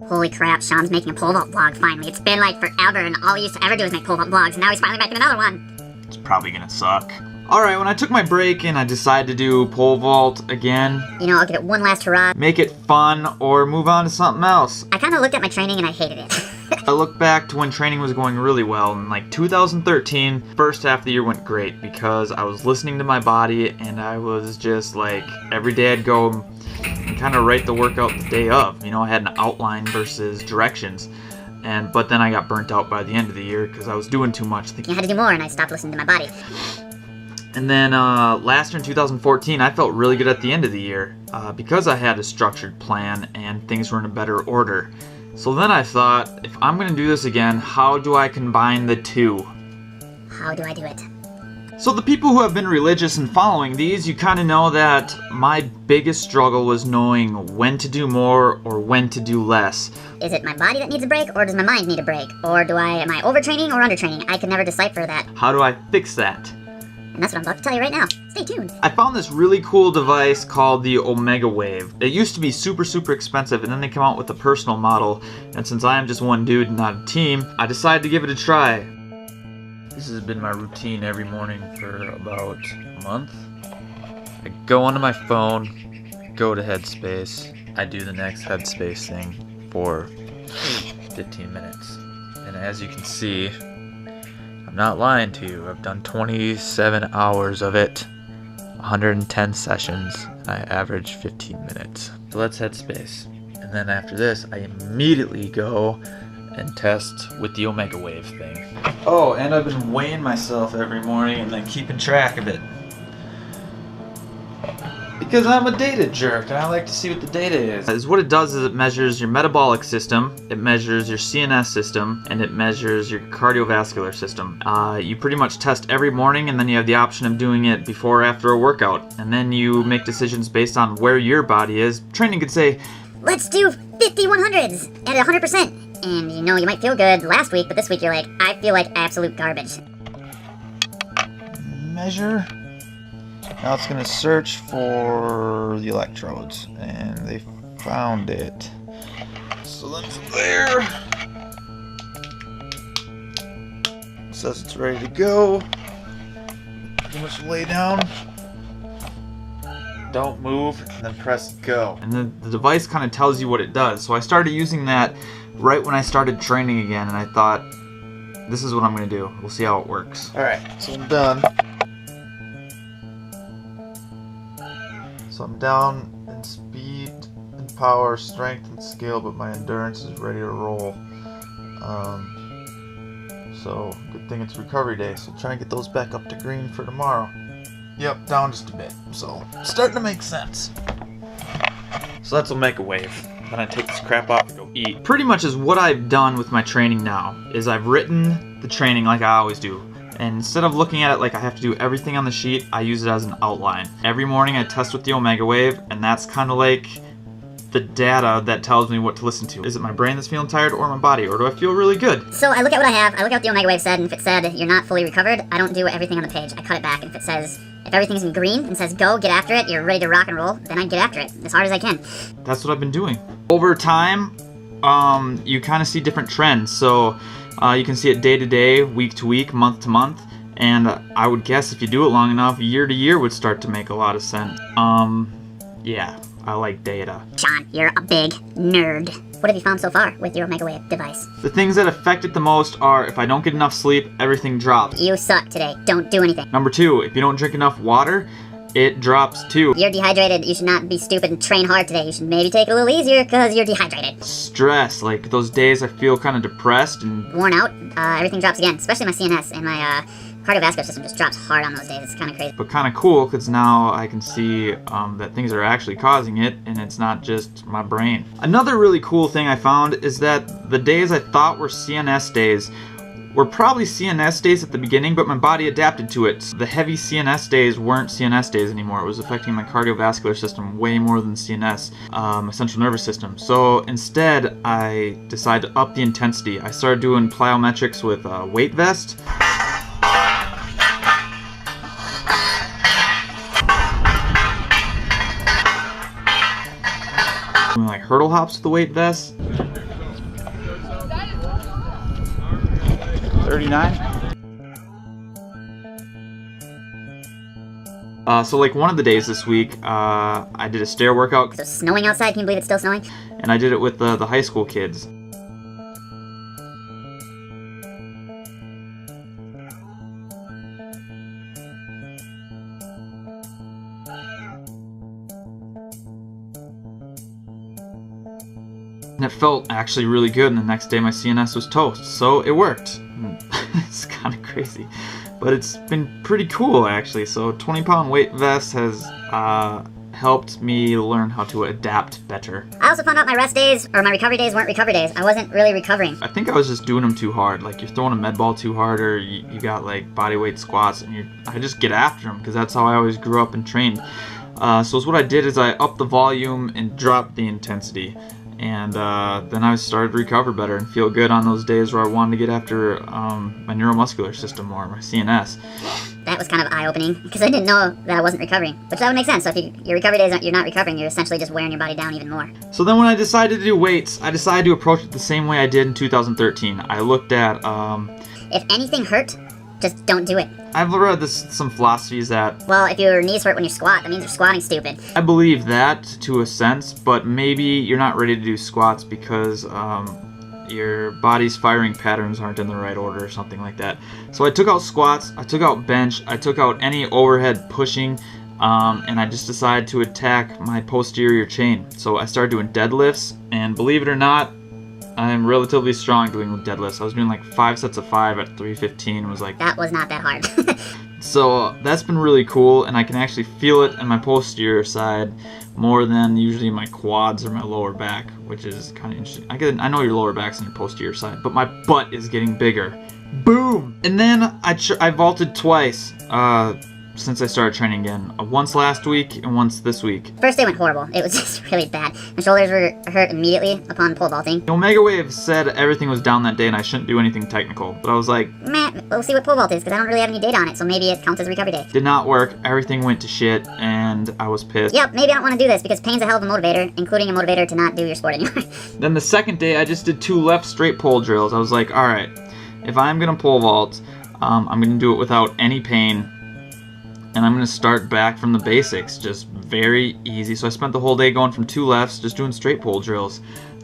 Holy crap, Shawn's making a pole vault vlog finally. It's been like forever, and all he used to ever do is make pole vault vlogs, and now he's finally making another one. It's probably gonna suck. Alright, when I took my break and I decided to do pole vault again, you know, I'll give it one last hurrah. Make it fun or move on to something else. I kind of looked at my training and I hated it. I look back to when training was going really well. In like 2013, first half of the year went great because I was listening to my body and I was just like, every day I'd go and kind of write the workout the day of. You know, I had an outline versus directions. But then I got burnt out by the end of the year because I was doing too much. I had to do more and I stopped listening to my body. And then last year in 2014, I felt really good at the end of the year because I had a structured plan and things were in a better order. So then I thought, if I'm going to do this again, how do I combine the two? How do I do it? So the people who have been religious and following these, you kind of know that my biggest struggle was knowing when to do more or when to do less. Is it my body that needs a break, or does my mind need a break? Or am I overtraining or undertraining? I could never decipher that. How do I fix that? And that's what I'm about to tell you right now. Stay tuned. I found this really cool device called the Omega Wave. It used to be super expensive, and then they came out with a personal model. And since I am just one dude and not a team, I decided to give it a try. This has been my routine every morning for about a month. I go onto my phone, go to Headspace. I do the next Headspace thing for 15 minutes. And as you can see, I'm not lying to you. I've done 27 hours of it, 110 sessions, and I average 15 minutes. So that's Headspace. And then after this, I immediately go and test with the Omega Wave thing. Oh, and I've been weighing myself every morning and then keeping track of it. Because I'm a data jerk and I like to see what the data is. What it does is it measures your metabolic system, it measures your CNS system, and it measures your cardiovascular system. You pretty much test every morning, and then you have the option of doing it before or after a workout. And then you make decisions based on where your body is. Training could say, let's do 50 100s at 100%. And you know, you might feel good last week, but this week you're like, I feel like absolute garbage. Measure. Now it's going to search for the electrodes, and they found it. So then from there, it says it's ready to go. Pretty much lay down, don't move, and then press go. And then the device kind of tells you what it does. So I started using that right when I started training again, and I thought, this is what I'm going to do. We'll see how it works. Alright, so I'm done. So I'm down in speed and power, strength and skill, but my endurance is ready to roll. So good thing it's recovery day, so try and get those back up to green for tomorrow. Yep, down just a bit, so it's starting to make sense. So that's Omega Wave. Then I take this crap off and go eat. Pretty much is what I've done with my training now, is I've written the training like I always do. And instead of looking at it like I have to do everything on the sheet, I use it as an outline. Every morning I test with the Omega Wave, and that's kind of like the data that tells me what to listen to. Is it my brain that's feeling tired or my body, or do I feel really good? So I look at what I have, I look at what the Omega Wave said, and if it said you're not fully recovered, I don't do everything on the page. I cut it back, and if it says, if everything's in green and says go, get after it, you're ready to rock and roll, then I get after it as hard as I can. That's what I've been doing. Over time, you kind of see different trends. So you can see it day to day, week to week, month to month, and I would guess if you do it long enough, year to year would start to make a lot of sense. Yeah, I like data. Shawn, you're a big nerd. What have you found so far with your Omega Wave device? The things that affect it the most are if I don't get enough sleep, everything drops. You suck today. Don't do anything. Number 2, if you don't drink enough water, it drops too. You're dehydrated. You should not be stupid and train hard today. You should maybe take it a little easier because you're dehydrated. Stress, like those days I feel kind of depressed and worn out, everything drops again, especially my CNS and my cardiovascular system just drops hard on those days. It's kind of crazy. But kind of cool because now I can see that things are actually causing it and it's not just my brain. Another really cool thing I found is that the days I thought were CNS days were probably CNS days at the beginning, but my body adapted to it. The heavy CNS days weren't CNS days anymore. It was affecting my cardiovascular system way more than CNS, my central nervous system. So instead, I decided to up the intensity. I started doing plyometrics with a weight vest. Doing like hurdle hops with the weight vest. 39. So like one of the days this week, I did a stair workout. So snowing outside, can you believe it's still snowing? And I did it with the high school kids. And it felt actually really good, and the next day my CNS was toast, so it worked. It's kind of crazy, but it's been pretty cool actually. So 20-pound weight vest has helped me learn how to adapt better. I also found out my rest days, or my recovery days, weren't recovery days. I wasn't really recovering. I think I was just doing them too hard. Like you're throwing a med ball too hard, or you got like body weight squats, and I just get after them because that's how I always grew up and trained. So what I did is I upped the volume and dropped the intensity. And then I started to recover better and feel good on those days where I wanted to get after my neuromuscular system more, my CNS. That was kind of eye-opening, because I didn't know that I wasn't recovering. Which that would make sense, so if your recovery days, you're not recovering, you're essentially just wearing your body down even more. So then when I decided to do weights, I decided to approach it the same way I did in 2013. I looked at... if anything hurt, just don't do it. I've read some philosophies that... Well, if your knees hurt when you squat, that means you're squatting stupid. I believe that to a sense, but maybe you're not ready to do squats because your body's firing patterns aren't in the right order or something like that. So I took out squats, I took out bench, I took out any overhead pushing, and I just decided to attack my posterior chain. So I started doing deadlifts, and believe it or not, I'm relatively strong doing deadlifts. I was doing like 5 sets of 5 at 315. It was like... That was not that hard. So that's been really cool, and I can actually feel it in my posterior side more than usually my quads or my lower back, which is kind of interesting. I know your lower back's on your posterior side, but my butt is getting bigger. Boom! And then I vaulted twice since I started training again. Once last week and once this week. First day went horrible. It was just really bad. My shoulders were hurt immediately upon pole vaulting. The Omega Wave said everything was down that day and I shouldn't do anything technical, but I was like, meh, we'll see what pole vault is, because I don't really have any data on it, so maybe it counts as a recovery day. Did not work. Everything went to shit, and I was pissed. Yep, maybe I don't want to do this, because pain's a hell of a motivator, including a motivator to not do your sport anymore. Then the second day, I just did 2 left straight pole drills. I was like, alright, if I'm going to pole vault, I'm going to do it without any pain, and I'm going to start back from the basics, just very easy. So I spent the whole day going from 2 lefts, just doing straight pole drills.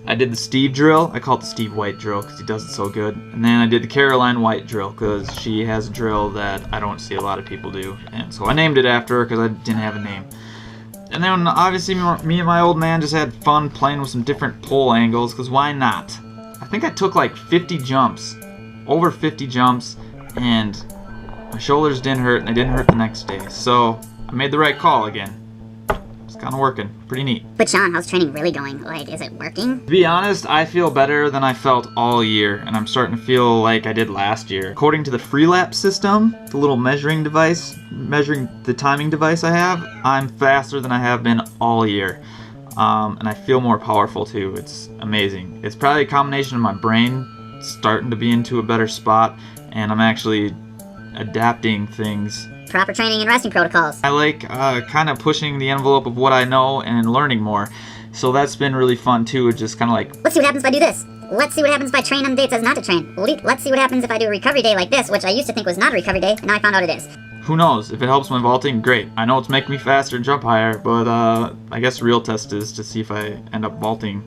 I did the Steve drill. I call it the Steve White drill because he does it so good. And then I did the Caroline White drill because she has a drill that I don't see a lot of people do. And so I named it after her because I didn't have a name. And then obviously me and my old man just had fun playing with some different pole angles, because why not? I think I took like 50 jumps, over 50 jumps, and my shoulders didn't hurt, and they didn't hurt the next day. So I made the right call again. It's kind of working. Pretty neat. But Shawn, how's training really going? Like, is it working? To be honest, I feel better than I felt all year, and I'm starting to feel like I did last year. According to the Freelap system, the little measuring the timing device I have, I'm faster than I have been all year. And I feel more powerful too. It's amazing. It's probably a combination of my brain starting to be into a better spot, and I'm actually adapting things. Proper training and resting protocols. I like kind of pushing the envelope of what I know and learning more. So that's been really fun too. It's just kind of like, let's see what happens if I do this. Let's see what happens if I train on dates as not to train. Let's see what happens if I do a recovery day like this, which I used to think was not a recovery day, and now I found out it is. Who knows? If it helps my vaulting, great. I know it's making me faster and jump higher, but I guess the real test is to see if I end up vaulting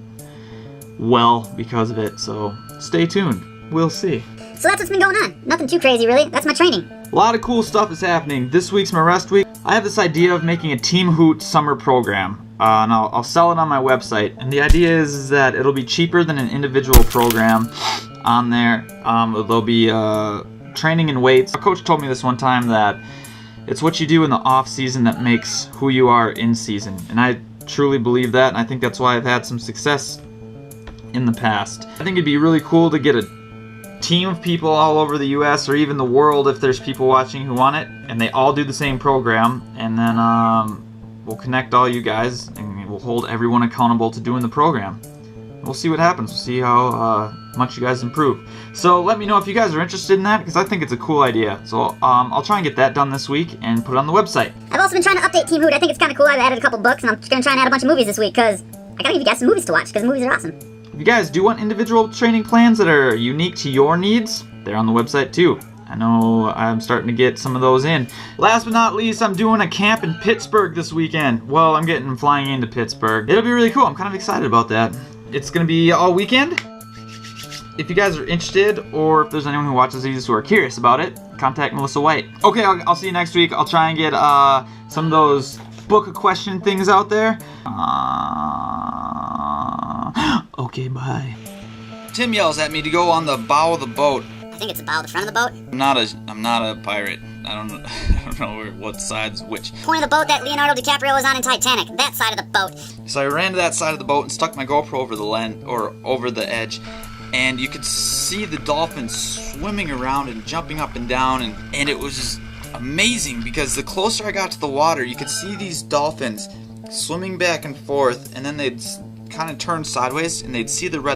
well because of it. So stay tuned. We'll see. So that's what's been going on. Nothing too crazy, really. That's my training. A lot of cool stuff is happening. This week's my rest week. I have this idea of making a Team Hoot summer program. And I'll sell it on my website. And the idea is that it'll be cheaper than an individual program on there. There'll be training and weights. A coach told me this one time that it's what you do in the off season that makes who you are in season. And I truly believe that, and I think that's why I've had some success in the past. I think it'd be really cool to get a team of people all over the US or even the world, if there's people watching who want it, and they all do the same program, and then we'll connect all you guys and we'll hold everyone accountable to doing the program. We'll see what happens. We'll see how much you guys improve. So let me know if you guys are interested in that, because I think it's a cool idea. So I'll try and get that done this week and put it on the website. I've also been trying to update Team Hoot. I think it's kind of cool. I've added a couple books, and I'm going to try and add a bunch of movies this week, because I gotta give you guys some movies to watch, because movies are awesome. If you guys do want individual training plans that are unique to your needs, they're on the website too. I know I'm starting to get some of those in. Last but not least, I'm doing a camp in Pittsburgh this weekend. Well, I'm flying into Pittsburgh. It'll be really cool. I'm kind of excited about that. It's gonna be all weekend. If you guys are interested, or if there's anyone who watches these who are curious about it, contact Melissa White. Okay, I'll see you next week. I'll try and get some of those book a question things out there. Okay, bye. Tim yells at me to go on the bow of the boat. I think it's the bow of the front of the boat. I'm not a pirate. I don't know what side's which. Point of the boat that Leonardo DiCaprio was on in Titanic. That side of the boat. So I ran to that side of the boat and stuck my GoPro over the edge, and you could see the dolphins swimming around and jumping up and down, and it was just amazing because the closer I got to the water, you could see these dolphins swimming back and forth, and then they'd kind of turn sideways and they'd see the red